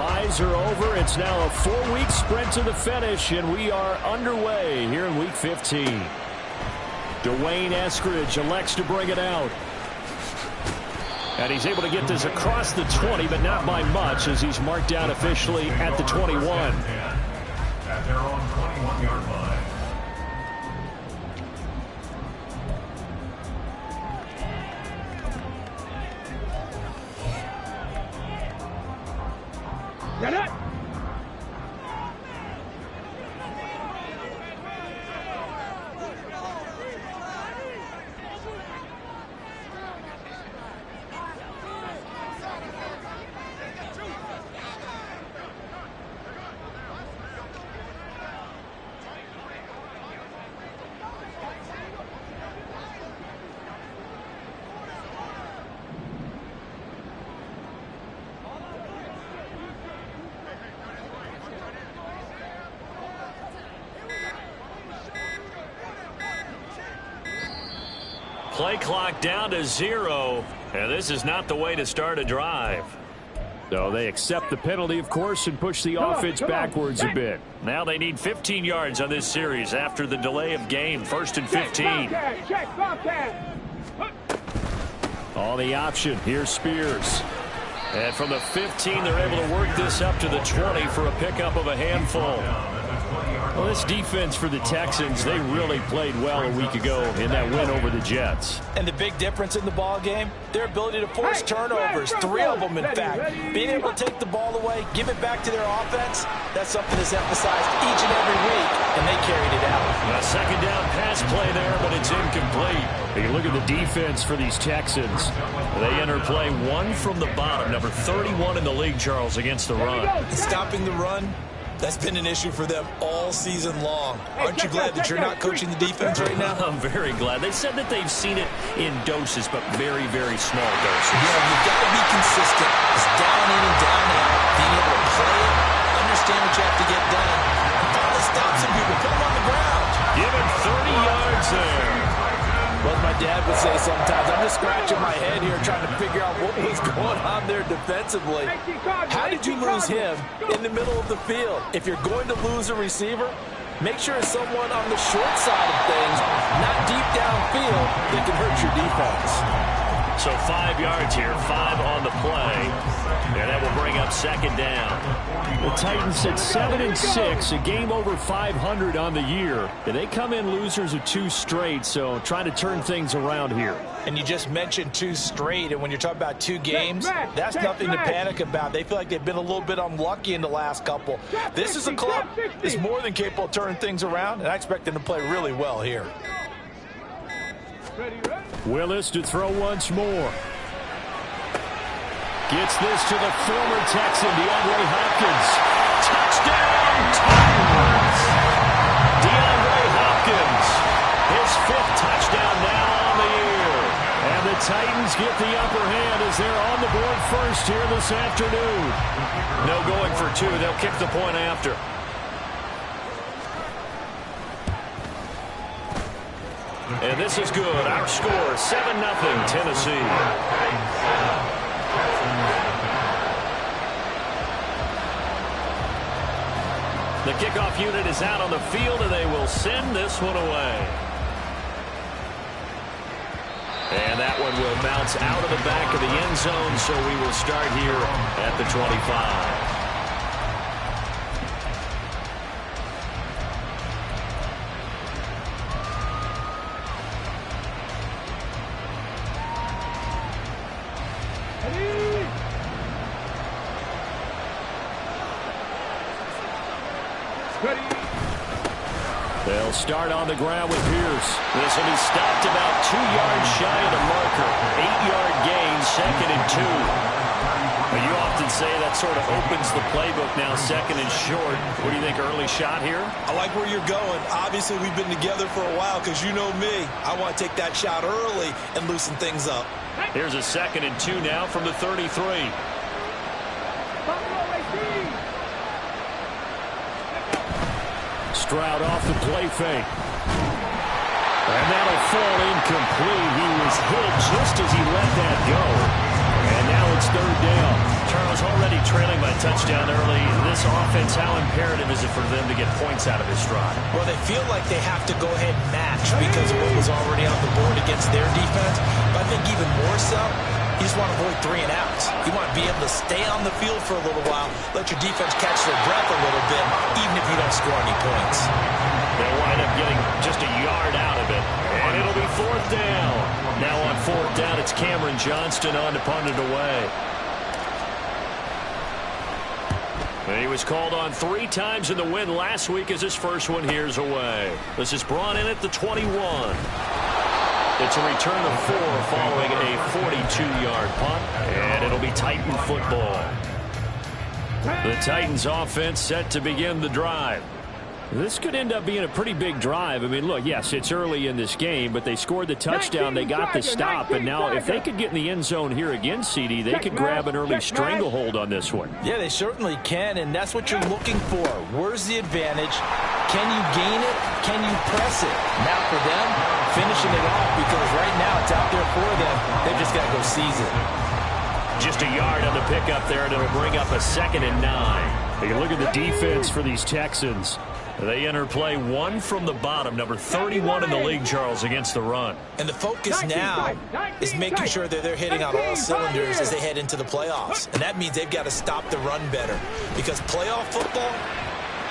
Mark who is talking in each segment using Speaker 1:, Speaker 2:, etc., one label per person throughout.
Speaker 1: Buys are over. It's now a 4-week sprint to the finish, and we are underway here in Week 15. Dwayne Eskridge elects to bring it out. And he's able to get this across the 20, but not by much, as he's marked out officially at the 21.
Speaker 2: At their own 21-yard line.
Speaker 3: Get it!
Speaker 1: Play clock down to 0, and this is not the way to start a drive. So they accept the penalty, of course, and push the offense backwards a bit. Now they need 15 yards on this series after the delay of game. 1st and 15. On the option, here's Spears. And from the 15, they're able to work this up to the 20 for a pickup of a handful. Well, this defense for the Texans, they really played well a week ago in that win over the Jets.
Speaker 4: And the big difference in the ball game, their ability to force turnovers, 3 of them in fact. Being able to take the ball away, give it back to their offense, that's something that's emphasized each and every week, and they carried it out.
Speaker 1: A second down pass play there, but it's incomplete. You look at the defense for these Texans. They enter play 1 from the bottom, number 31 in the league, Charles, against the run.
Speaker 4: Stopping the run, that's been an issue for them all season long. Aren't you glad that you're not coaching the defense right now?
Speaker 1: I'm very glad. They said that they've seen it in doses, but very, very small doses.
Speaker 4: Yeah, you've got to be consistent. It's down in and down out. Being able to play it, understand what you have to get done. Finally stop some people. Put them on the ground.
Speaker 1: Give him 30 yards there.
Speaker 4: Well, as my dad would say sometimes, I'm just scratching my head here trying to figure out what was going on there defensively. How did you lose him in the middle of the field? If you're going to lose a receiver, make sure it's someone on the short side of things, not deep downfield, that can hurt your defense.
Speaker 1: So 5 yards here, 5 on the play, and that will bring up 2nd down. The Titans at 7-6, a game over 500 on the year. And they come in losers of 2 straight, so trying to turn things around here.
Speaker 4: And you just mentioned 2 straight, and when you're talking about 2 games, that's nothing to panic about. They feel like they've been a little bit unlucky in the last couple. This is a club that's more than capable of turning things around, and I expect them to play really well here.
Speaker 1: Willis to throw once more. Gets this to the former Texan, DeAndre Hopkins. Touchdown, Titans! DeAndre Hopkins, his 5th touchdown now on the year. And the Titans get the upper hand as they're on the board first here this afternoon. No going for 2. They'll kick the point after. And this is good. Our score, 7-0 Tennessee. The kickoff unit is out on the field, and they will send this one away. And that one will bounce out of the back of the end zone, so we will start here at the 25. They'll start on the ground with Pierce. This will be stopped about 2 yards shy of the marker. 8-yard gain, 2nd and 2. Well, you often say that sort of opens the playbook now, 2nd and short. What do you think, early shot here?
Speaker 4: I like where you're going. Obviously, we've been together for a while because you know me. I want to take that shot early and loosen things up.
Speaker 1: Here's a 2nd and 2 now from the 33. Stroud off the play fake. And that'll fall incomplete. He was hit just as he let that go. And now it's 3rd down. Charles, already trailing by a touchdown early. This offense, how imperative is it for them to get points out of this drive?
Speaker 4: Well, they feel like they have to go ahead and match because of what was already on the board against their defense. But I think even more so, you just want to avoid 3 and outs. You want to be able to stay on the field for a little while, let your defense catch their breath a little bit, even if you don't score any points.
Speaker 1: They'll wind up getting just a yard out of it, and it'll be 4th down. Now on 4th down, it's Cameron Johnston on to punt it away. He was called on 3 times in the win last week as his first one here's away. This is brought in at the 21. It's a return of 4 following a 42-yard punt, and it'll be Titan football. The Titans offense set to begin the drive. This could end up being a pretty big drive. I mean, look, yes, it's early in this game, but they scored the touchdown. They got the stop, and now if they could get in the end zone here again, CD, they could grab an early stranglehold on this one.
Speaker 4: Yeah, they certainly can, and that's what you're looking for. Where's the advantage? Can you gain it? Can you press it? Now for them, finishing it off, because right now it's out there for them. They've just got to go seize it.
Speaker 1: Just a yard on the pickup there, and it'll bring up a 2nd and 9. Take a look at the defense for these Texans. They enter play 1 from the bottom, number 31 in the league, Charles, against the run.
Speaker 4: And the focus now is making sure that they're hitting on all cylinders as they head into the playoffs. And that means they've got to stop the run better, because playoff football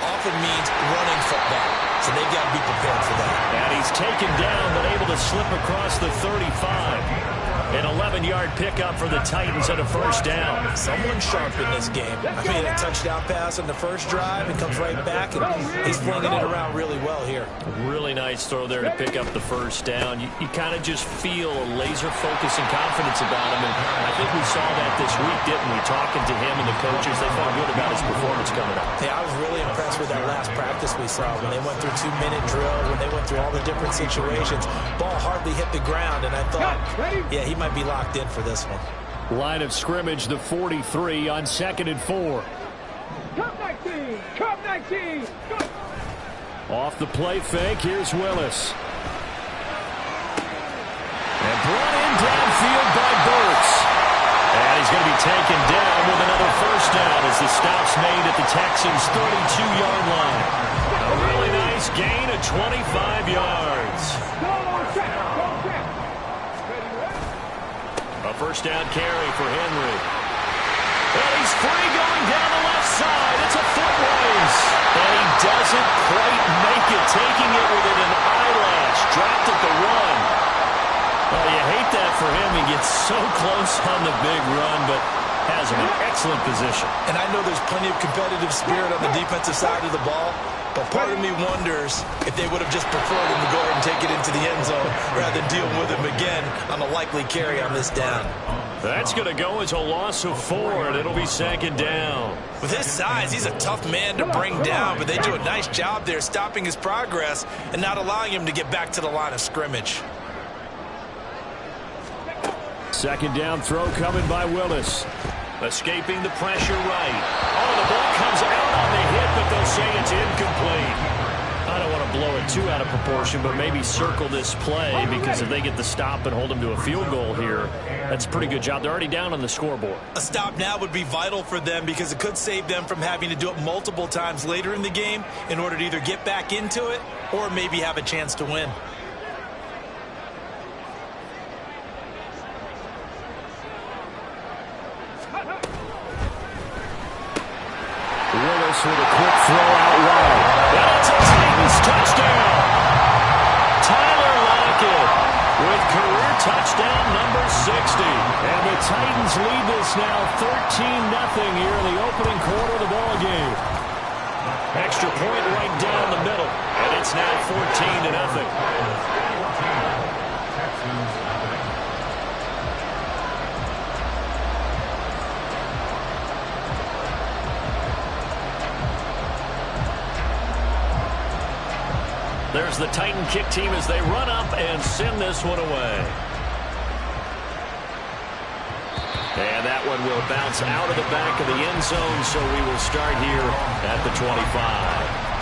Speaker 4: often means running football. So they've got to be prepared for that.
Speaker 1: And he's taken down, but able to slip across the 35. An 11-yard pickup for the Titans at a 1st down.
Speaker 4: Someone sharp in this game. I mean, a touchdown pass on the first drive and comes right back, and he's flinging it around really well here.
Speaker 1: Really nice throw there to pick up the 1st down. You kind of just feel a laser focus and confidence about him, and I think we saw that this week, didn't we? Talking to him and the coaches, they felt good about his performance coming up.
Speaker 4: Yeah, I was really impressed with that last practice we saw when they went through 2-minute drill, when they went through all the different situations. Ball hardly hit the ground, and I thought, yeah, he might be locked in for this one.
Speaker 1: Line of scrimmage, the 43 on 2nd and 4.
Speaker 3: Come 19! Come 19!
Speaker 1: Off the play fake, here's Willis. And brought in downfield by Burks. And he's going to be taken down with another 1st down as the stop's made at the Texans' 32-yard line. A really nice gain of 25 yards. A 1st down carry for Henry. And he's free going down the left side. It's a foot race. And he doesn't quite make it, taking it within an eyelash. Dropped at the 1. Well, you hate that for him. He gets so close on the big run, but has him in excellent position.
Speaker 4: And I know there's plenty of competitive spirit on the defensive side of the ball, but part of me wonders if they would have just preferred him to go ahead and take it into the end zone rather than deal with him again on a likely carry on this down.
Speaker 1: That's going to go as a loss of 4, and it'll be 2nd down.
Speaker 4: With his size, he's a tough man to bring down, but they do a nice job there stopping his progress and not allowing him to get back to the line of scrimmage.
Speaker 1: 2nd down throw coming by Willis. Escaping the pressure right. Oh, the ball comes out on the hit, but they'll say it's incomplete. I don't want to blow it too out of proportion, but maybe circle this play, because if they get the stop and hold them to a field goal here, that's a pretty good job. They're already down on the scoreboard.
Speaker 4: A stop now would be vital for them, because it could save them from having to do it multiple times later in the game in order to either get back into it or maybe have a chance to win.
Speaker 1: Willis with a quick throw out wide. And it's a Titans touchdown. Tyler Lockett with career touchdown number 60. And the Titans lead this now 13-0 here in the opening quarter of the ball game. Extra point right down the middle. And it's now 14-0. There's the Titan kick team as they run up and send this one away. And that one will bounce out of the back of the end zone, so we will start here at the 25.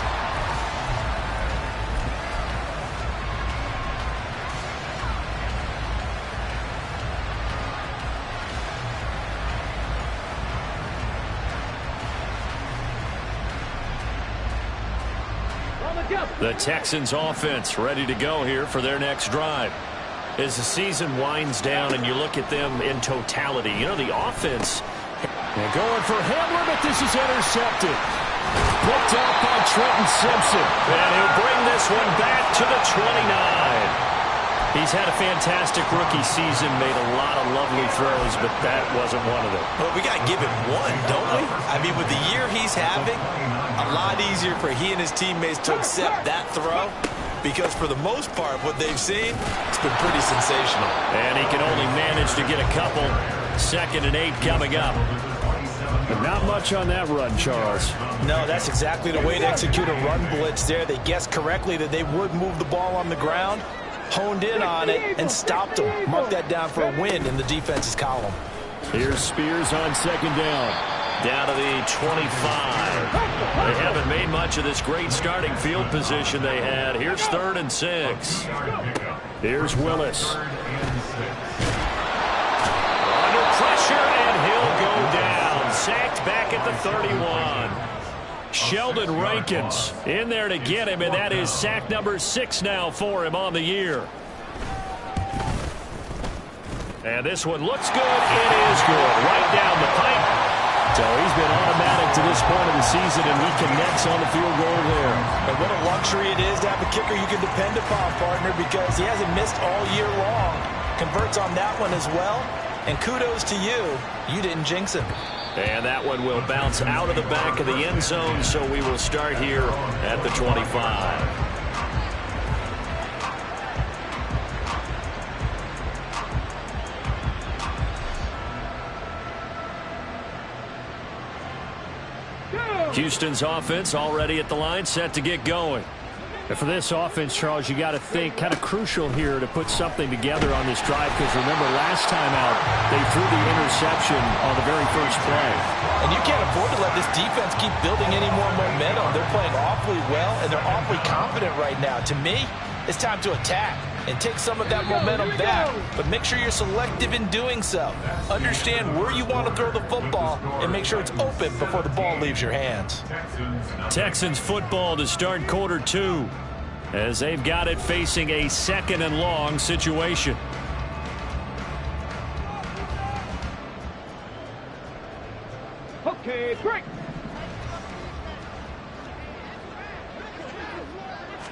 Speaker 1: The Texans offense ready to go here for their next drive. As the season winds down and you look at them in totality, you know, the offense.
Speaker 5: They're going for Hamler, but this is intercepted. Picked up by Trenton Simpson.
Speaker 1: And he'll bring this one back to the 29. He's had a fantastic rookie season, made a lot of lovely throws, but that wasn't one of them.
Speaker 4: Well, we got to give him one, don't we? I mean, with the year he's having, a lot easier for he and his teammates to accept that throw, because for the most part, what they've seen, it's been pretty sensational.
Speaker 1: And he can only manage to get a couple. 2nd and 8 coming up.
Speaker 5: But not much on that run, Charles.
Speaker 4: No, that's exactly the way to execute a run blitz there. They guessed correctly that they would move the ball on the ground, honed in on it, and stopped them. Mark that down for a win in the defense's column.
Speaker 5: Here's Spears on 2nd down.
Speaker 1: Down to the 25. They haven't made much of this great starting field position they had. Here's 3rd and 6.
Speaker 5: Here's Willis.
Speaker 1: Under pressure, and he'll go down. Sacked back at the 31. Sheldon Rankins in there to get him, and that is sack number 6 now for him on the year. And this one looks good. It is good. Right down the pipe.
Speaker 5: So he's been automatic to this point of the season, and he connects on the field goal there.
Speaker 4: And what a luxury it is to have a kicker you can depend upon, partner, because he hasn't missed all year long. Converts on that one as well. And kudos to you. You didn't jinx him.
Speaker 1: And that one will bounce out of the back of the end zone, so we will start here at the 25. Houston's offense already at the line, set to get going.
Speaker 5: And for this offense, Charles, you got to think kind of crucial here to put something together on this drive, because remember last time out they threw the interception on the very first play.
Speaker 4: And you can't afford to let this defense keep building any more momentum. They're playing awfully well, and they're awfully confident right now. To me, it's time to attack and take some of that momentum back, but make sure you're selective in doing so. Understand where you want to throw the football and make sure it's open before the ball leaves your hands.
Speaker 1: Texans football to start quarter 2, as they've got it facing a 2nd and long situation.
Speaker 3: Okay, break.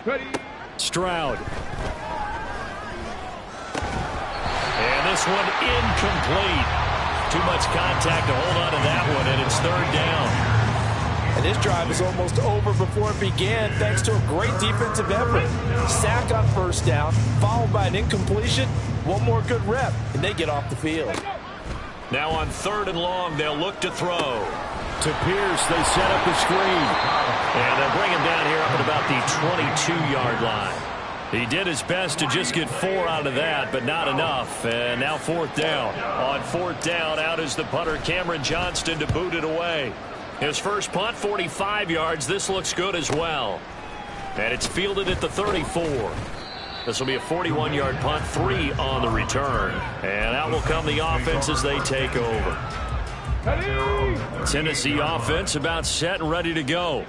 Speaker 3: Ready.
Speaker 1: Stroud. And this one incomplete. Too much contact to hold on to that one, and it's 3rd down.
Speaker 4: And this drive is almost over before it began, thanks to a great defensive effort. Sack on 1st down, followed by an incompletion. One more good rep, and they get off the field.
Speaker 1: Now on 3rd and long, they'll look to throw.
Speaker 5: To Pierce, they set up the screen.
Speaker 1: And they'll bring him down here up at about the 22-yard line. He did his best to just get 4 out of that, but not enough. And now 4th down. On 4th down, out is the punter, Cameron Johnston, to boot it away. His first punt, 45 yards. This looks good as well. And it's fielded at the 34. This will be a 41-yard punt, 3 on the return. And out will come the offense as they take over. Tennessee offense about set and ready to go.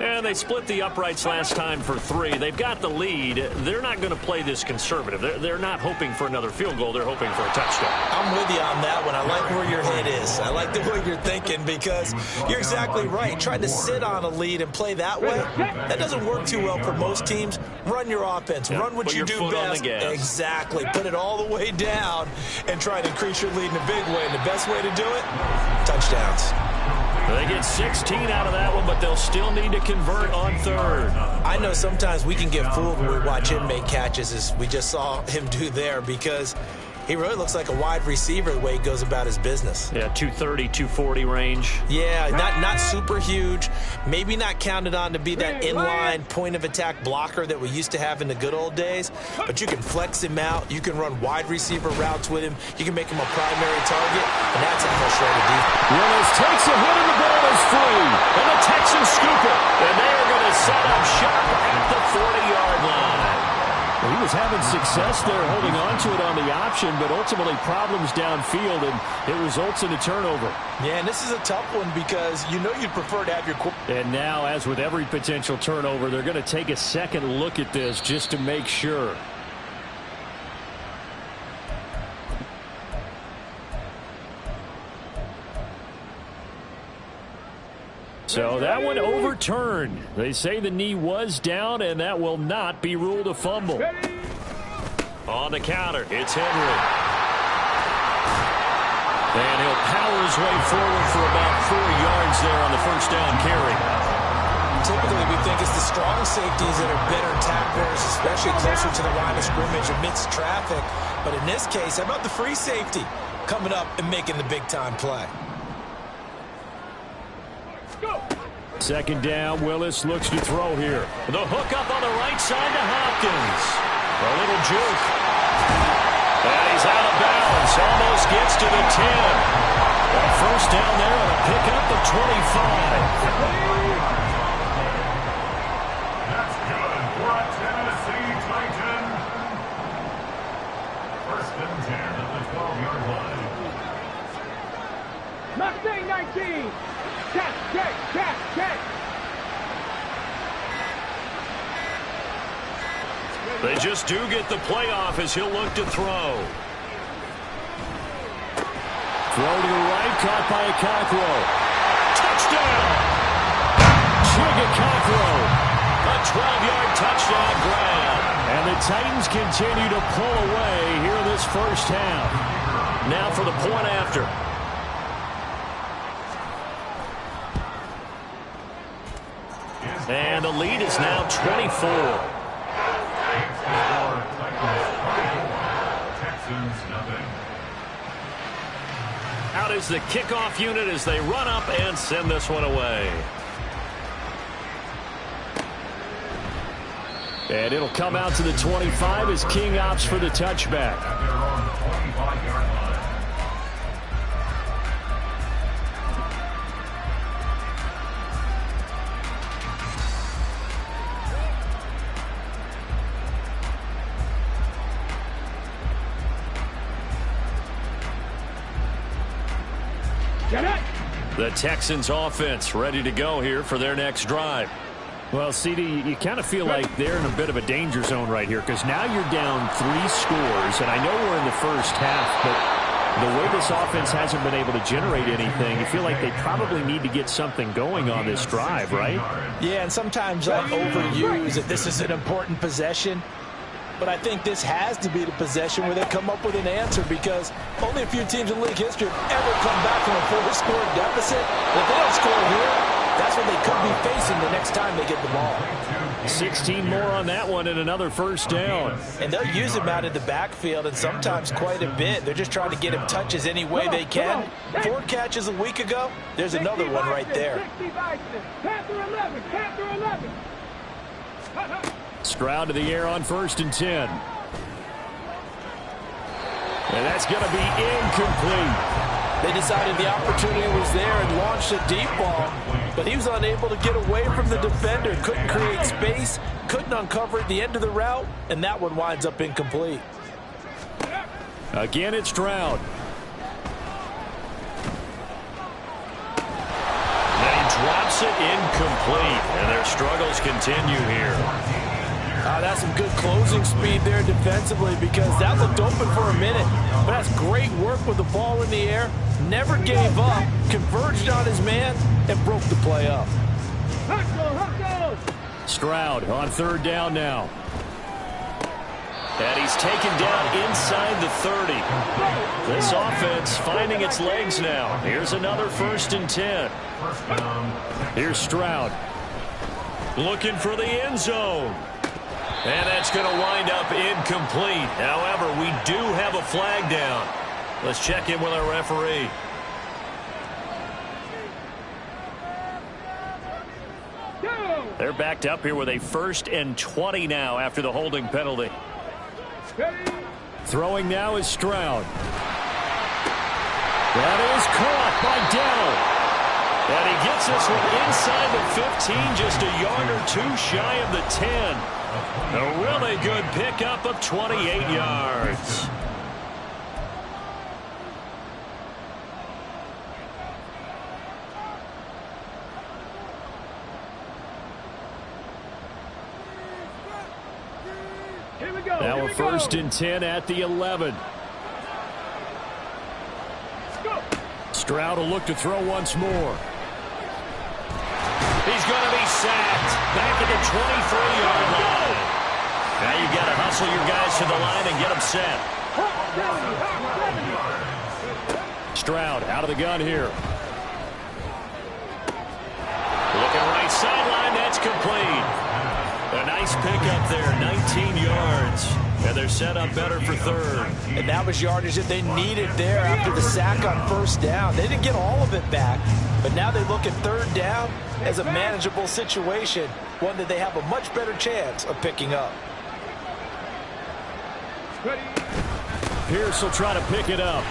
Speaker 1: And they split the uprights last time for 3. They've got the lead. They're not going to play this conservative. They're not hoping for another field goal. They're hoping for a touchdown.
Speaker 4: I'm with you on that one. I like where your head is. I like the way you're thinking, because you're exactly right. Trying to sit on a lead and play that way, that doesn't work too well for most teams. Run your offense. Run what you do best. Exactly. Put it all the way down and try to increase your lead in a big way. And the best way to do it, touchdowns.
Speaker 1: They get 16 out of that one, but they'll still need to convert on 3rd.
Speaker 4: I know sometimes we can get fooled when we watch him make catches, as we just saw him do there, because he really looks like a wide receiver the way he goes about his business.
Speaker 1: Yeah, 230, 240 range.
Speaker 4: Yeah, not super huge. Maybe not counted on to be that inline point-of-attack blocker that we used to have in the good old days. But you can flex him out. You can run wide receiver routes with him. You can make him a primary target, and that's how he'll shred a defense.
Speaker 5: Willis takes a hit, and the ball is free.
Speaker 1: And the Texans scoop it. And they are going to set up shop at the 40-yard line.
Speaker 5: He was having success there holding on to it on the option, but ultimately problems downfield, and it results in a turnover.
Speaker 4: Yeah, and this is a tough one because you know you'd prefer to have your...
Speaker 5: And now, as with every potential turnover, they're going to take a second look at this just to make sure. So that one overturned. They say the knee was down, and that will not be ruled a fumble.
Speaker 1: On the counter, it's Henry. And he'll power his way forward for about 4 yards there on the first down carry.
Speaker 4: Typically, we think it's the strong safeties that are better tacklers, especially closer to the line of scrimmage amidst traffic. But in this case, how about the free safety coming up and making the big-time play?
Speaker 5: Second down, Willis looks to throw here.
Speaker 1: The hook up on the right side to Hopkins. A little juke. And he's out of bounds. Almost gets to the 10. A first down there and a pickup of 25.
Speaker 2: That's good for a Tennessee Titan. First and 10 at the 12-yard line.
Speaker 3: Mustang 19. Catch.
Speaker 1: They just do get the playoff as he'll look to throw.
Speaker 5: Throw to the right, caught by a Cockrell.
Speaker 1: Touchdown!
Speaker 5: Cockrell.
Speaker 1: A 12-yard touchdown grab.
Speaker 5: And the Titans continue to pull away here in this first half.
Speaker 1: Now for the point after. And the lead is now 24. Out is the kickoff unit as they run up and send this one away.
Speaker 5: And it'll come out to the 25 as King opts for the touchback.
Speaker 2: At their own 25-yard line.
Speaker 1: The Texans offense ready to go here for their next drive.
Speaker 5: Well, CD, you kind of feel like they're in a bit of a danger zone right here because now you're down 3 scores, and I know we're in the first half, but the way this offense hasn't been able to generate anything, you feel like they probably need to get something going on this drive, right?
Speaker 4: Yeah, and sometimes I overuse that this is an important possession. But I think this has to be the possession where they come up with an answer because only a few teams in league history have ever come back from a 4-score deficit. If they don't score here, that's what they could be facing the next time they get the ball.
Speaker 5: 16 more on that one and another first down.
Speaker 4: And they'll use him out in the backfield and sometimes quite a bit. They're just trying to get him touches any way they can. 4 catches a week ago. There's another one right there.
Speaker 5: Stroud to the air on first and 10. And that's going to be incomplete.
Speaker 4: They decided the opportunity was there and launched a deep ball, but he was unable to get away from the defender. Couldn't create space, couldn't uncover at the end of the route, and that one winds up incomplete.
Speaker 5: Again, it's Stroud.
Speaker 1: And he drops it incomplete, and their struggles continue here.
Speaker 4: That's some good closing speed there defensively because that looked open for a minute. But that's great work with the ball in the air. Never gave up, converged on his man, and broke the play up.
Speaker 5: Stroud on third down now.
Speaker 1: And he's taken down inside the 30. This offense finding its legs now. Here's another first and 10.
Speaker 5: Here's Stroud.
Speaker 1: Looking for the end zone. And that's going to wind up incomplete. However, we do have a flag down. Let's check in with our referee. They're backed up here with a 1st and 20 now after the holding penalty.
Speaker 5: Throwing now is Stroud. That is caught by Dell.
Speaker 1: And he gets this one inside the 15, just a yard or 2 shy of the 10. A really good pickup of 28 yards.
Speaker 5: Now a 1st and 10 at the 11. Stroud will look to throw once more.
Speaker 1: He's going to be sacked. Back at the 23-yard line. Now you got to hustle your guys to the line and get them set.
Speaker 5: Stroud out of the gun here.
Speaker 1: Looking right sideline. That's complete. A nice pickup there, 19 yards. And they're set up better for 3rd.
Speaker 4: And that was yardage that they needed there after the sack on 1st down. They didn't get all of it back, but now they look at 3rd down as a manageable situation, one that they have a much better chance of picking up.
Speaker 5: Pierce will try to pick it up.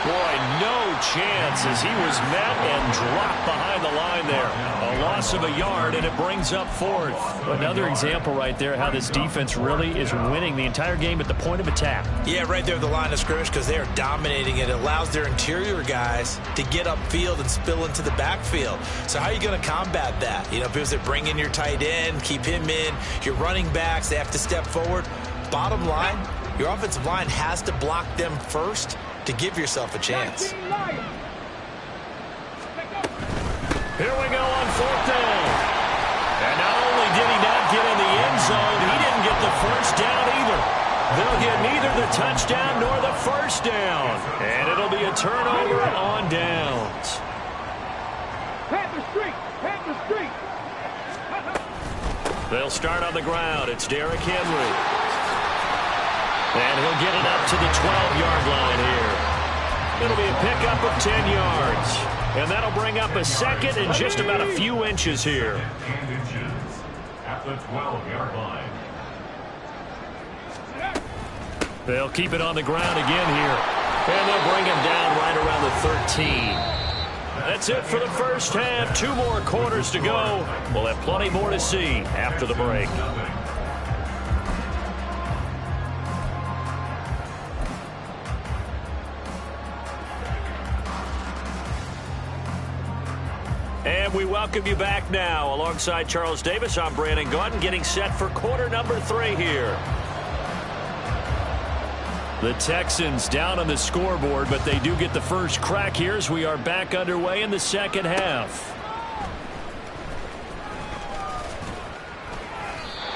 Speaker 1: Boy, no chance as he was met and dropped behind the line there. A loss of a yard, and it brings up 4th.
Speaker 5: Another example right there how this defense really is winning the entire game at the point of attack.
Speaker 4: Yeah, right there at the line of scrimmage because they are dominating it. It allows their interior guys to get upfield and spill into the backfield. So how are you going to combat that? You know, because they bring in your tight end, keep him in. Your running backs, they have to step forward. Bottom line, your offensive line has to block them first to give yourself a chance.
Speaker 1: Here we go on 4th down. And not only did he not get in the end zone, he didn't get the 1st down either. They'll get neither the touchdown nor the 1st down. And it'll be a turnover on downs.
Speaker 3: Panther Street! Panther Street!
Speaker 1: They'll start on the ground. It's Derrick Henry. And he'll get it up to the 12-yard line here. It'll be a pickup of 10 yards. And that'll bring up a 2nd and just about a few inches here.
Speaker 2: And inches at the 12-yard line.
Speaker 1: They'll keep it on the ground again here. And they'll bring him down right around the 13. That's it for the first half. 2 more quarters to go. We'll have plenty more to see after the break. And we welcome you back now. Alongside Charles Davis, I'm Brandon Gaudin, getting set for quarter number 3 here.
Speaker 5: The Texans down on the scoreboard, but they do get the first crack here as we are back underway in the second half.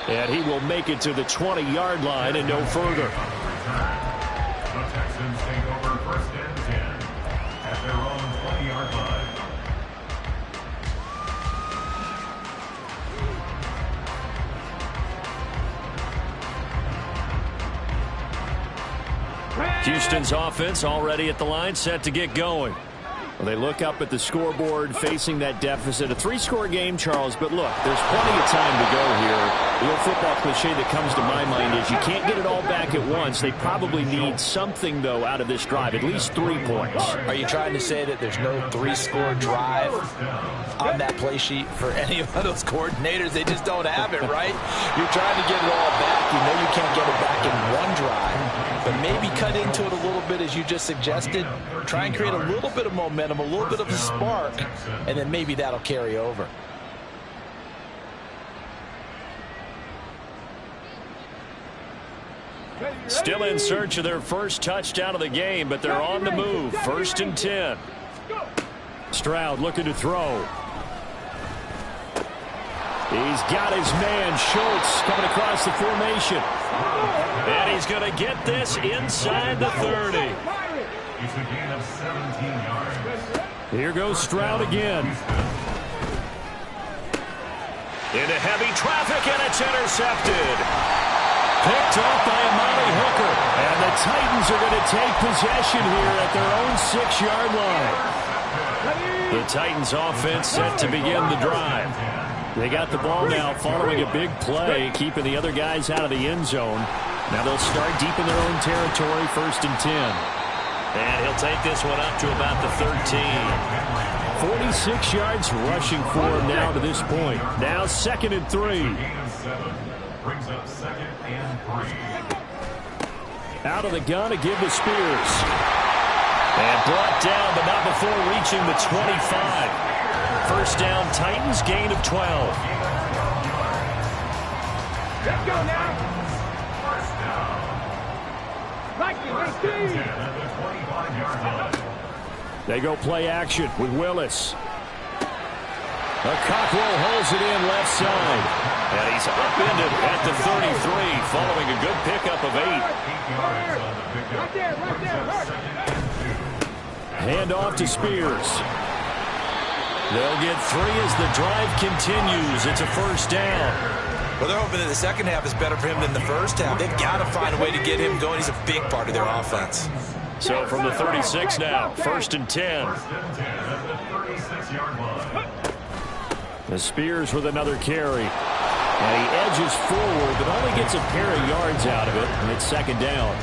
Speaker 5: And he will make it to the 20-yard line and no further.
Speaker 2: The Texans take over 1st and 10 at their own 20-yard line.
Speaker 5: Houston's offense already at the line, set to get going. Well, they look up at the scoreboard, facing that deficit. A 3-score game, Charles, but look, there's plenty of time to go here. The old football cliche that comes to my mind is you can't get it all back at once. They probably need something, though, out of this drive, at least 3 points.
Speaker 4: Are you trying to say that there's no 3-score drive on that play sheet for any of those coordinators? They just don't have it, right? You're trying to get it all back. You know you can't get it back in one drive, but maybe cut into it a little bit as you just suggested. Try and create a little bit of momentum, a little bit of a spark, and then maybe that'll carry over.
Speaker 5: Still in search of their first touchdown of the game, but they're on the move. 1st and 10. Stroud looking to throw. He's got his man, Schultz, coming across the formation.
Speaker 1: And he's going to get this inside the 30.
Speaker 2: It's a gain of 17 yards.
Speaker 5: Here goes Stroud again.
Speaker 1: Into heavy traffic, and it's intercepted. Picked off by Amari Hooker.
Speaker 5: And the Titans are going to take possession here at their own 6-yard line.
Speaker 1: The Titans offense set to begin the drive.
Speaker 5: They got the ball now following a big play, keeping the other guys out of the end zone. Now they'll start deep in their own territory, 1st and 10.
Speaker 1: And he'll take this one up to about the 13.
Speaker 5: 46 yards rushing for him now to this point. Now 2nd and 3.
Speaker 2: Brings up 2nd and 3.
Speaker 5: Out of the gun to give to Spears. And brought down, but not before reaching the 25. First down, Titans, gain of 12.
Speaker 3: Let's go now.
Speaker 2: First down.
Speaker 3: Like it, let's see.
Speaker 2: 10 at the 25-yard line.
Speaker 5: They go play action with Willis. The Cockrell holds it in left side. And he's upended at the 33, following a good pickup of 8.
Speaker 2: 8 yards on the pickup.
Speaker 3: Right there,
Speaker 2: Brings up 2nd and 2.
Speaker 5: Hand off to Spears. They'll get 3 as the drive continues. It's a first down.
Speaker 4: Well, they're hoping that the second half is better for him than the first half. They've got to find a way to get him going. He's a big part of their offense.
Speaker 5: So from the 36 now, first and 10.
Speaker 2: First and 10 at the 36-yard line.
Speaker 5: The Spears with another carry. And he edges forward, but only gets a pair of yards out of it, and it's second down.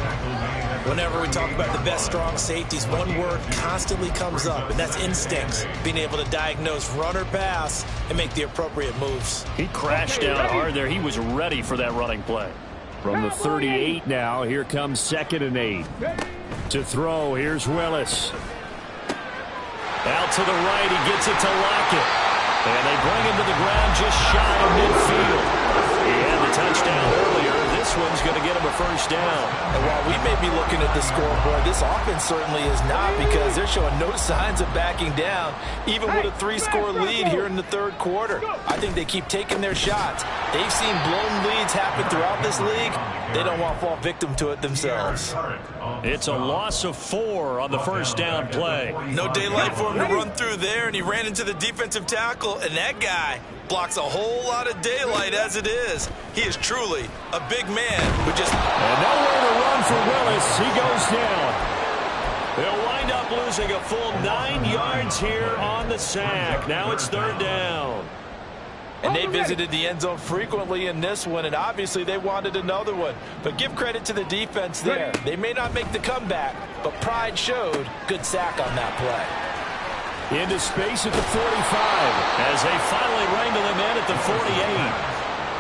Speaker 4: Whenever we talk about the best strong safeties, one word constantly comes up, and that's instincts. Being able to diagnose run or pass and make the appropriate moves.
Speaker 5: He crashed down hard there. He was ready for that running play. From the 38 now, here comes 2nd and 8. To throw, here's Willis. Out to the right, he gets it to Lockett. And they bring him to the ground just shy of midfield. He had the touchdown earlier. This one's going to get him a first down.
Speaker 4: And while we may be looking at the scoreboard, this offense certainly is not, because they're showing no signs of backing down, even with a 3-score lead here in the third quarter. I think they keep taking their shots. They've seen blown leads happen throughout this league. They don't want to fall victim to it themselves.
Speaker 5: It's a loss of 4 on the first down play.
Speaker 4: No daylight for him to run through there, and he ran into the defensive tackle, and that guy blocks a whole lot of daylight as it is. He is truly a big man who just...
Speaker 5: And nowhere to run for Willis. He goes down. They'll wind up losing a full 9 yards here on the sack. Now it's third down.
Speaker 4: And they visited the end zone frequently in this one, and obviously they wanted another one. But give credit to the defense there. They may not make the comeback, but pride showed. Good sack on that play.
Speaker 5: Into space at the 45 as they finally wrangle him in at the 48.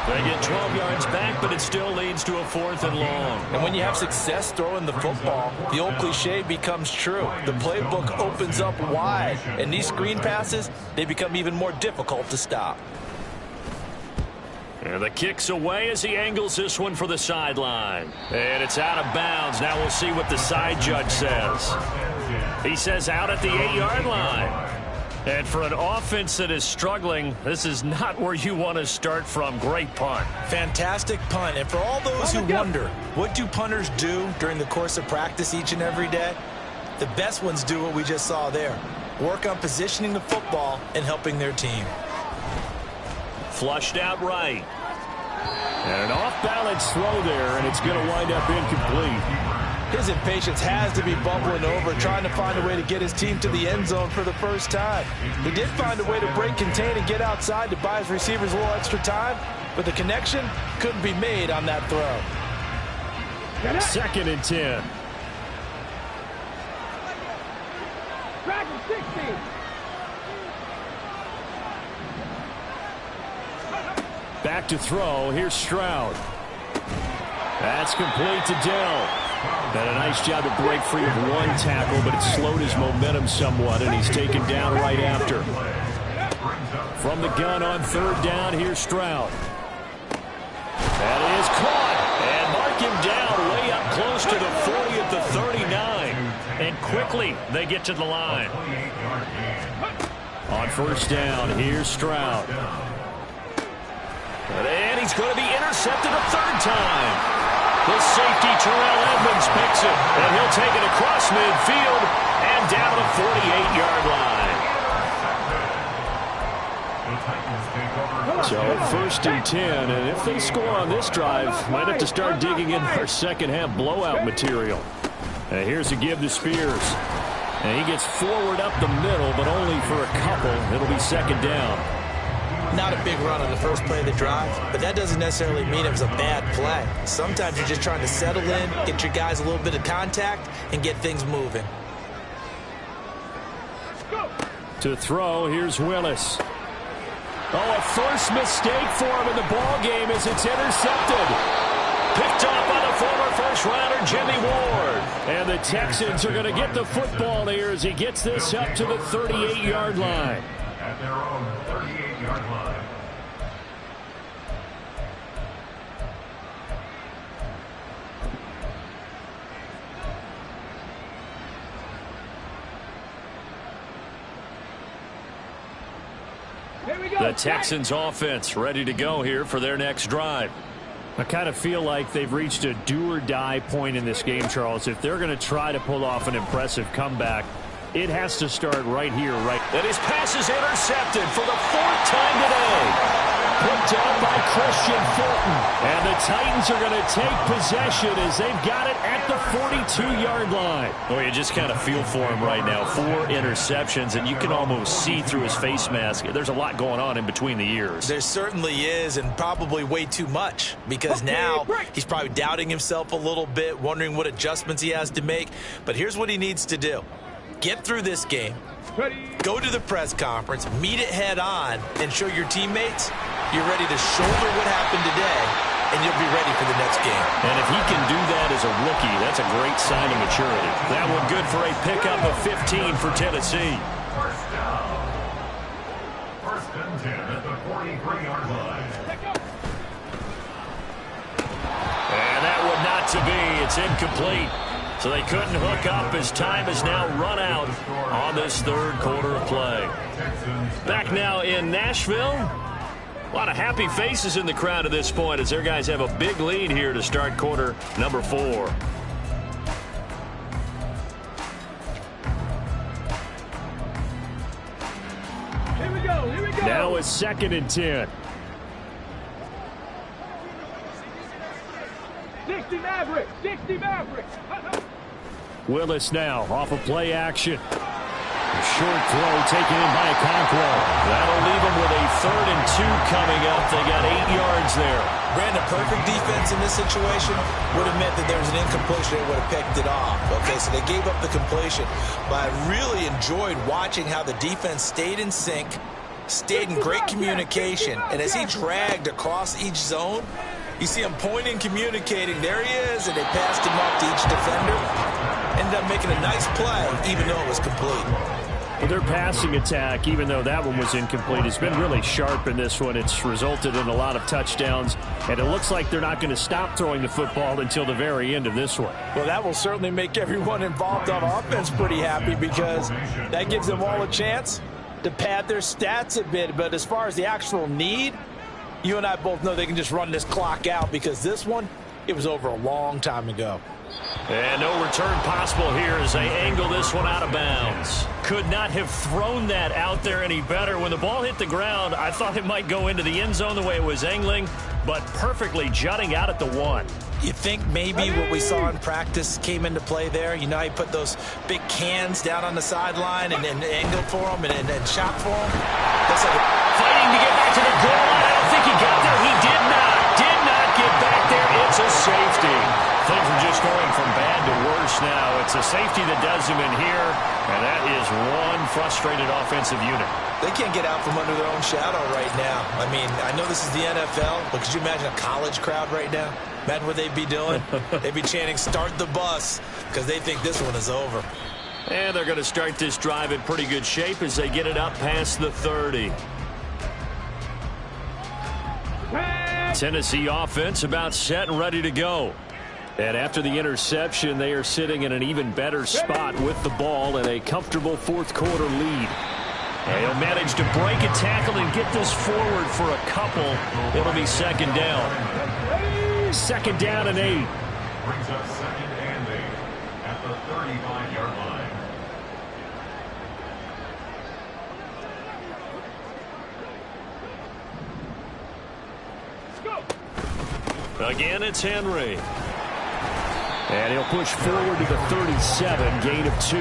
Speaker 5: They get 12 yards back, but it still leads to a 4th and long.
Speaker 4: And when you have success throwing the football, the old cliche becomes true. The playbook opens up wide, and these screen passes, they become even more difficult to stop.
Speaker 5: And the kick's away as he angles this one for the sideline. And it's out of bounds. Now we'll see what the side judge says. He says out at the 8-yard line. And for an offense that is struggling, this is not where you want to start from. Great punt.
Speaker 4: Fantastic punt. And for all those who wonder, what do punters do during the course of practice each and every day? The best ones do what we just saw there. Work on positioning the football and helping their team.
Speaker 5: Flushed out right. And an off-balance throw there, and it's going to wind up incomplete.
Speaker 4: His impatience has to be bubbling over, trying to find a way to get his team to the end zone for the first time. He did find a way to break contain and get outside to buy his receivers a little extra time, but the connection couldn't be made on that throw.
Speaker 5: 2nd and 10.
Speaker 3: Dragon 16.
Speaker 5: Back to throw. Here's Stroud. That's complete to Dell. Done a nice job to break free of one tackle, but it slowed his momentum somewhat, and he's taken down right after. From the gun on third down, here's Stroud. That is caught. And mark him down way up close to the 40 at the 39. And quickly they get to the line. On first down, here's Stroud. And he's going to be intercepted a third time. The safety, Terrell Edmonds, picks it. And he'll take it across midfield and down the 48-yard line. So first and 10. And if they score on this drive, might have to start digging in our second-half blowout material. And here's a give to Spears. And he gets forward up the middle, but only for a couple. It'll be second down.
Speaker 4: Not a big run on the first play of the drive, but that doesn't necessarily mean it was a bad play. Sometimes you're just trying to settle in, get your guys a little bit of contact, and get things moving.
Speaker 5: To throw, here's Willis. Oh, a first mistake for him in the ball game as it's intercepted.
Speaker 1: Picked up by the former first-rounder Jimmy Ward.
Speaker 5: And the Texans are going to get the football here as he gets this up to the 38-yard line.
Speaker 2: At their own 38-yard line.
Speaker 5: The Texans offense ready to go here for their next drive. I kind of feel like they've reached a do-or-die point in this game, Charles. If they're going to try to pull off an impressive comeback, it has to start right here, right.
Speaker 1: And his pass is intercepted for the 4th time today. Put down by Christian Fulton.
Speaker 5: And the Titans are going to take possession as they've got it at the 42-yard line.
Speaker 1: Well, you just kind of feel for him right now. 4 interceptions, and you can almost see through his face mask. There's a lot going on in between the ears.
Speaker 4: There certainly is, and probably way too much, because now he's probably doubting himself a little bit, wondering what adjustments he has to make. But here's what he needs to do. Get through this game, go to the press conference, meet it head on, and show your teammates you're ready to shoulder what happened today, and you'll be ready for the next game.
Speaker 1: And if he can do that as a rookie, that's a great sign of maturity. That one good for a pickup of 15 for Tennessee.
Speaker 2: First down. First and 10 at the 43-yard line.
Speaker 1: And that would not to be. It's incomplete. So they couldn't hook up as time has now run out on this 3rd quarter of play. Back now in Nashville. A lot of happy faces in the crowd at this point as their guys have a big lead here to start quarter number 4.
Speaker 3: Here we go. Here we go.
Speaker 5: Now it's 2nd and 10.
Speaker 3: 60 Mavericks. 60 Mavericks.
Speaker 5: Willis now off of play action. A short throw taken in by Okonkwo.
Speaker 1: That'll leave them with a 3rd and 2 coming up. They got 8 yards there.
Speaker 4: Brandon, perfect defense in this situation would have meant that there was an incompletion. They would have picked it off. Okay, so they gave up the completion. But I really enjoyed watching how the defense stayed in sync, stayed in great communication. And as he dragged across each zone, you see him pointing, communicating. There he is, and they passed him up to each defender. Ended up making a nice play, even though it was complete.
Speaker 5: Well, their passing attack, even though that one was incomplete, has been really sharp in this one. It's resulted in a lot of touchdowns, and it looks like they're not going to stop throwing the football until the very end of this one.
Speaker 4: Well, that will certainly make everyone involved on offense pretty happy because that gives them all a chance to pad their stats a bit. But as far as the actual need, you and I both know they can just run this clock out because this one, it was over a long time ago.
Speaker 1: And no return possible here as they angle this one out of bounds.
Speaker 5: Could not have thrown that out there any better. When the ball hit the ground, I thought it might go into the end zone the way it was angling, but perfectly jutting out at the 1.
Speaker 4: You think maybe what we saw in practice came into play there? You know, he put those big cans down on the sideline and angled for them and shot for them. That's like
Speaker 1: fighting to get back to the goal line. I don't think he got there. He did not get back there. It's a safety.
Speaker 5: Things are just going from bad to worse now. It's a safety that does him in here, and that is one frustrated offensive unit.
Speaker 4: They can't get out from under their own shadow right now. I mean, I know this is the NFL, but could you imagine a college crowd right now? Imagine what they'd be doing. They'd be chanting, "Start the bus," because they think this one is over.
Speaker 1: And they're going to start this drive in pretty good shape as they get it up past the 30.
Speaker 5: Tennessee offense about set and ready to go. And after the interception, they are sitting in an even better spot with the ball and a comfortable 4th quarter lead. And he'll manage to break a tackle and get this forward for a couple. It'll be 2nd down. 2nd down and 8.
Speaker 2: Brings up 2nd and 8 at the 35-yard line.
Speaker 1: Again, it's Henry.
Speaker 5: And he'll push forward to the 37, gain of 2.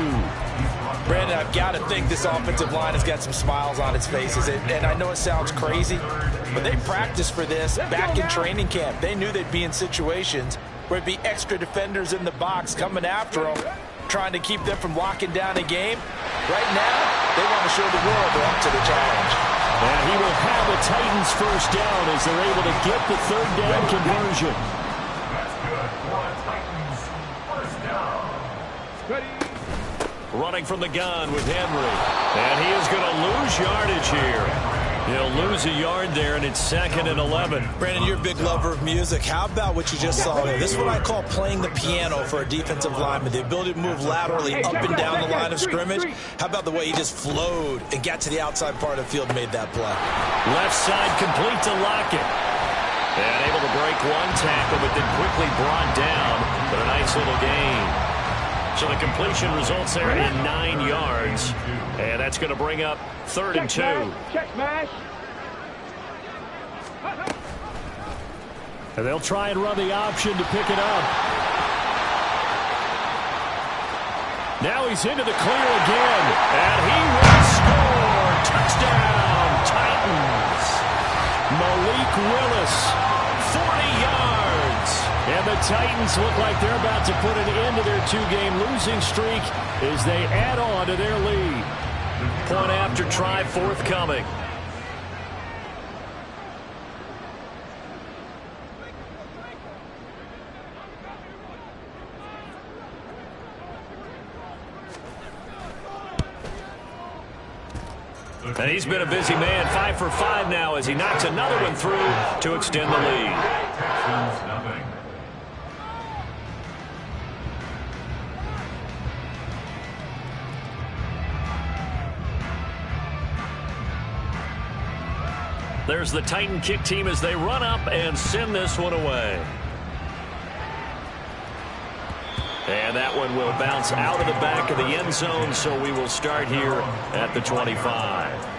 Speaker 4: Brandon, I've got to think this offensive line has got some smiles on its faces. And I know it sounds crazy, but they practiced for this back in training camp. They knew they'd be in situations where it'd be extra defenders in the box coming after them. trying to keep them from locking down a game. Right now, they want to show the world they're up to the challenge.
Speaker 5: And he will have the Titans first down as they're able to get the third down conversion.
Speaker 2: That's good for the Titans. First down.
Speaker 3: Ready.
Speaker 1: Running from the gun with Henry. And he is going to lose yardage here. He'll lose a yard there, and it's 2nd and 11.
Speaker 4: Brandon, you're a big lover of music. How about what you just saw there? This is what I call playing the piano for a defensive lineman. The ability to move laterally up and down the line of scrimmage. How about the way he just flowed and got to the outside part of the field and made that play?
Speaker 1: Left side complete to Lockett. And able to break one tackle, but then quickly brought down. But a nice little gain. So the completion results there in 9 yards. And that's going to bring up 3rd and 2.
Speaker 3: Check smash.
Speaker 5: And they'll try and run the option to pick it up. Now he's into the clear again. And he will score. Touchdown, Titans. Malik Willis, 40 yards. And the Titans look like they're about to put an end to their 2-game losing streak as they add on to their lead.
Speaker 1: Point after try forthcoming. And he's been a busy man, 5 for 5 now as he knocks another one through to extend the lead.
Speaker 2: Texans nothing.
Speaker 1: There's the Titan kick team as they run up and send this one away. And that one will bounce out of the back of the end zone, so we will start here at the 25.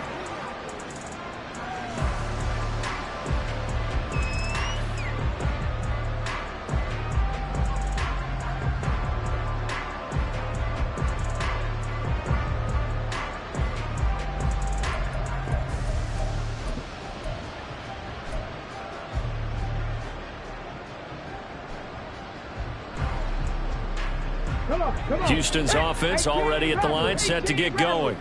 Speaker 1: Houston's offense already at the line, set to get going.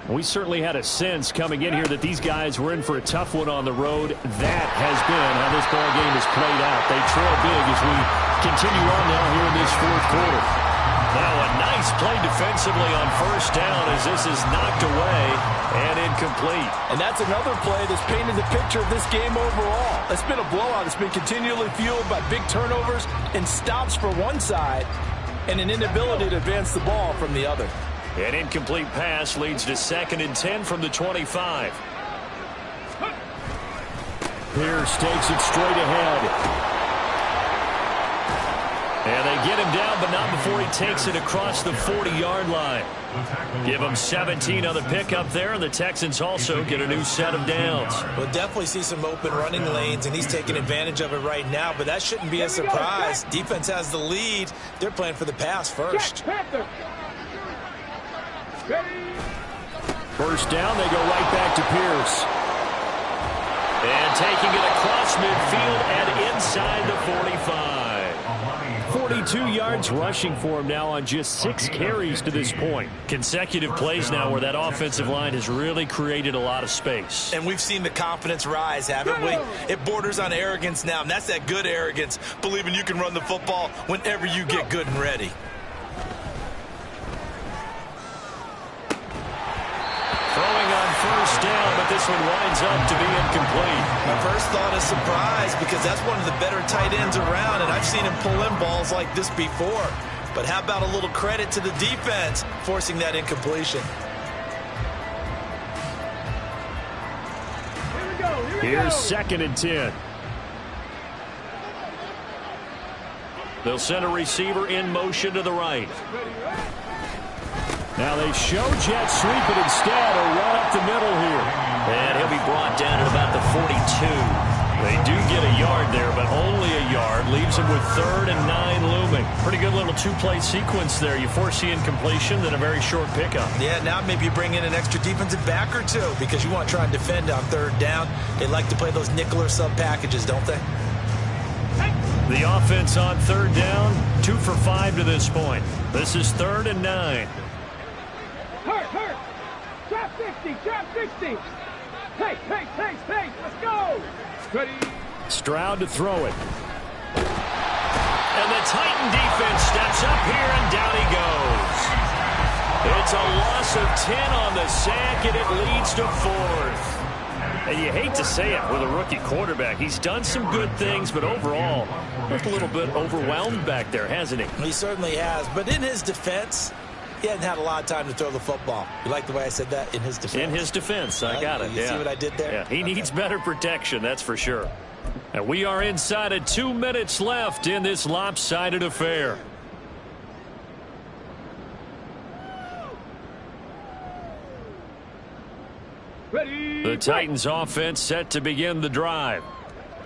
Speaker 5: We certainly had a sense coming in here that these guys were in for a tough one on the road. That has been how this ball game has played out. They trail big as we continue on now here in this 4th quarter.
Speaker 1: Now a nice play defensively on first down as this is knocked away and incomplete.
Speaker 4: And that's another play that's painted the picture of this game overall. It's been a blowout. It's been continually fueled by big turnovers and stops for one side and an inability to advance the ball from the other.
Speaker 1: An incomplete pass leads to 2nd and 10 from the 25.
Speaker 5: Pierce takes it straight ahead.
Speaker 1: And they get him down, but not before he takes it across the 40-yard line. Give him 17 on the pickup there, and the Texans also get a new set of downs.
Speaker 4: We'll definitely see some open running lanes, and he's taking advantage of it right now, but that shouldn't be a surprise. Defense has the lead. They're playing for the pass first.
Speaker 5: First down, they go right back to Pierce.
Speaker 1: And taking it across midfield and inside the 45.
Speaker 5: 42 yards rushing for him now on just 6 carries to this point.
Speaker 1: Consecutive plays now where that offensive line has really created a lot of space.
Speaker 4: And we've seen the confidence rise, haven't we? It borders on arrogance now, and that's that good arrogance, believing you can run the football whenever you get good and ready.
Speaker 1: Throwing on first down, but this one winds up to be incomplete.
Speaker 4: My first thought is surprise because that's one of the better tight ends around, and I've seen him pull in balls like this before. But how about a little credit to the defense forcing that incompletion?
Speaker 5: Here's 2nd and 10.
Speaker 1: They'll send a receiver in motion to the right.
Speaker 5: Now they show jet sweep it instead, or run up the middle here.
Speaker 1: And he'll be brought down at about the 42. They do get a yard there, but only a yard. Leaves him with 3rd and 9 looming. Pretty good little 2-play sequence there. You force the incompletion, then a very short pickup.
Speaker 4: Yeah, now maybe you bring in an extra defensive back or two because you want to try and defend on 3rd down. They like to play those nickel or sub packages, don't they?
Speaker 5: The offense on third down, 2 for 5 to this point. This is 3rd and 9.
Speaker 3: Hurt. Trap 60. Pace. Let's go. Ready.
Speaker 5: Stroud to throw it. And the Titan defense steps up here, and down he goes. It's a loss of 10 on the sack, and it leads to 4th. And you hate to say it with a rookie quarterback. He's done some good things, but overall, looked a little bit overwhelmed back there, hasn't he?
Speaker 4: He certainly has. But in his defense, he hasn't had a lot of time to throw the football. You like the way I said that? In his defense.
Speaker 5: In his defense. I got it.
Speaker 4: You see what I did there?
Speaker 5: Yeah, he needs better protection, that's for sure. And we are inside of 2 minutes left in this lopsided affair.
Speaker 3: Ready.
Speaker 5: The Titans offense set to begin the drive.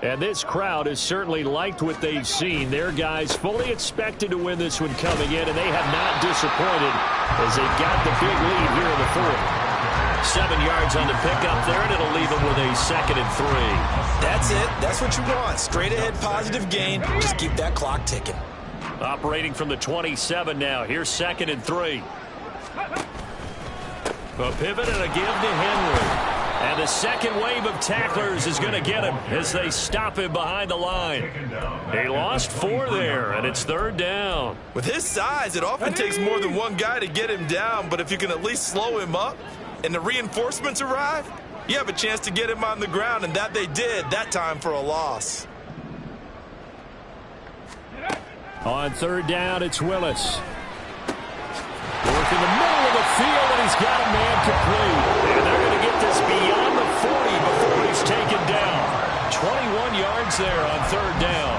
Speaker 5: And this crowd has certainly liked what they've seen. Their guys fully expected to win this one coming in, and they have not disappointed as they've got the big lead here in the 4th. 7 yards on the pickup there, and it'll leave them with a 2nd and 3.
Speaker 4: That's it. That's what you want. Straight ahead positive gain. Just keep that clock ticking.
Speaker 5: Operating from the 27 now. Here's 2nd and 3. A pivot and a give to Henry. And the second wave of tacklers is going to get him as they stop him behind the line. He lost 4 there, and it's 3rd down.
Speaker 6: With his size, it often takes more than one guy to get him down, but if you can at least slow him up and the reinforcements arrive, you have a chance to get him on the ground, and that they did that time for a loss.
Speaker 5: On 3rd down, it's Willis. Work in the middle of the field, and he's got a man complete. And they're going to get this beyond the 40 before he's taken down. 21 yards there on 3rd down.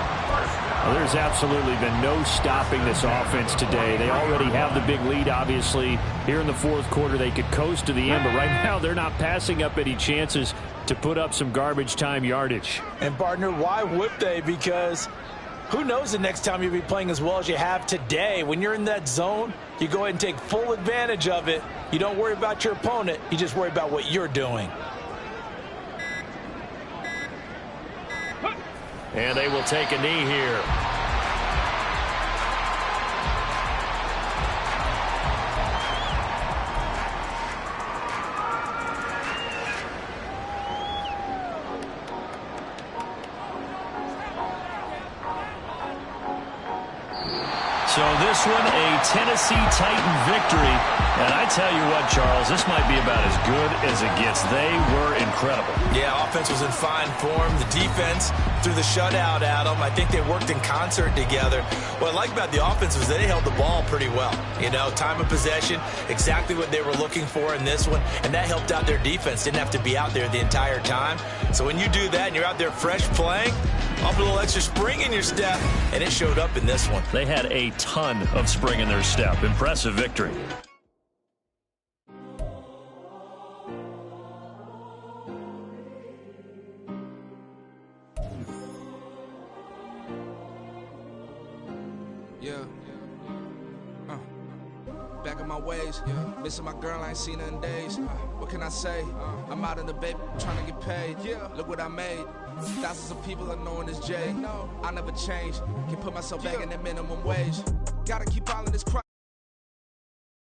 Speaker 5: Well, there's absolutely been no stopping this offense today. They already have the big lead, obviously. Here in the 4th quarter, they could coast to the end, but right now they're not passing up any chances to put up some garbage time yardage.
Speaker 4: And, partner, why would they? Because who knows the next time you'll be playing as well as you have today. When you're in that zone, you go ahead and take full advantage of it. You don't worry about your opponent. You just worry about what you're doing.
Speaker 5: And they will take a knee here. So this one, a Tennessee Titan victory. And I tell you what, Charles, this might be about as good as it gets. They were incredible.
Speaker 6: Yeah, offense was in fine form. The defense threw the shutout at them. I think they worked in concert together. What I like about the offense was they held the ball pretty well. You know, time of possession, exactly what they were looking for in this one, and that helped out their defense. Didn't have to be out there the entire time. So when you do that and you're out there fresh playing, up a little extra spring in your step, and it showed up in this one.
Speaker 5: They had a ton of spring in their step. Impressive victory.
Speaker 7: Back in my ways, missing my girl, I ain't seen her in days. What can I say? I'm out in the baby, trying to get paid. Look what I made. Thousands of people are knowing this Jay. I never change. Can put myself back in that minimum wage. Gotta keep all of this crap.